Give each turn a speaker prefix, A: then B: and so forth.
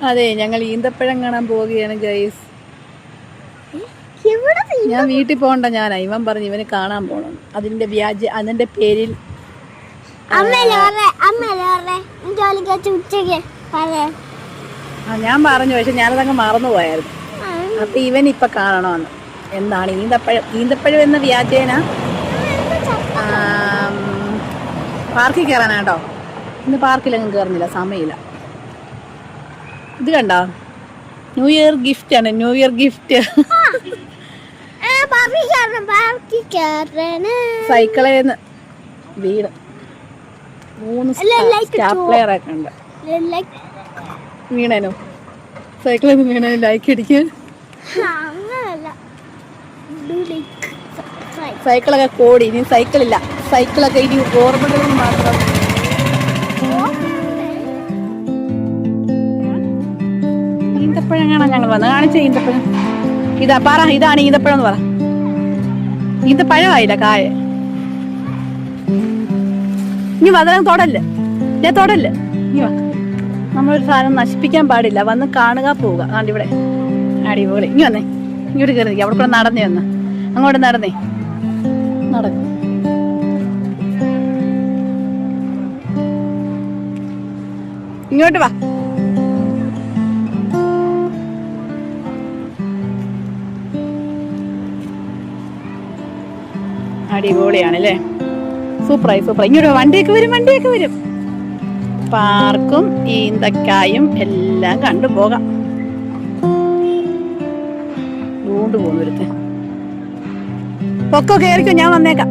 A: അതെ, ഞങ്ങൾ ഈന്തപ്പഴം കാണാൻ പോവുകയാണ് ഗൈസ്. ഞാൻ വീട്ടിൽ പോകണ്ട, ഇവൻ പറഞ്ഞു ഇവന് കാണാൻ പോകണം. അതിന്റെ പേരിൽ ഞാൻ പറഞ്ഞു, പക്ഷെ ഞാനതങ്ങ് മറന്നുപോയായിരുന്നു. അപ്പൊ ഇവൻ ഇപ്പൊ കാണണമെന്ന്. എന്താണ് ഈന്തപ്പഴം എന്ന വ്യാജേന പാർക്കിൽ കയറാനാട്ടോ. ഇന്ന് പാർക്കിലൊന്നും കയറുന്നില്ല, സമയമില്ല. ഇത് കണ്ടോ, ന്യൂ ഇയർ ഗിഫ്റ്റ് ആണ്. ന്യൂ ഇയർ ഗിഫ്റ്റ് സൈക്കിളേന്ന് വീട് 3 സ്റ്റാപ്ലെയർ ഒക്കെ ഉണ്ട്. വീണേനോ? സൈക്കിളിൽ വീണേ ലൈക്ക് അടിക്കാൻ. സൈക്കിളൊക്കെ കോടി. ഇനി സൈക്കിളില്ല, സൈക്കിളൊക്കെ ഇനി ഓർമ്മകളിൽ മാത്രം. ഈന്തപ്പഴം കാണാൻ ഞങ്ങൾ വന്ന്. കാണിച്ച ഈന്തപ്പഴം ഇതാ, പറ ഇതാണ് ഈന്തപ്പഴം എന്ന് പറ. ഈന്തപ്പഴമായില്ല, കായ. ഇനി വതനം തൊടല്ലേ, തൊടല്ലേ. ഇനി വാ, നമ്മളൊരു സാധനം നശിപ്പിക്കാൻ പാടില്ല. വന്ന് കാണുക, പോവുക. ആണ്ട് ഇവിടെ അടിപൊളി. ഇനി വന്നേ, ഇങ്ങോട്ട് കയറി നിൽക്കുക. അവിടെ കൂടെ നടന്നേ, വന്ന് അങ്ങോട്ട് നടന്നേ, നടക്കും. ഇങ്ങോട്ട് വാ. അടിപൊളിയാണല്ലേ, സൂപ്പറായി. ഇങ്ങോട്ട് വണ്ടിയൊക്കെ വരും. പാർക്കും ഈന്തക്കായും എല്ലാം കണ്ടുപോകാം. പോകുന്നു ഒരുത്ത്. പൊക്കോ, കയറിക്കോ, ഞാൻ വന്നേക്കാം.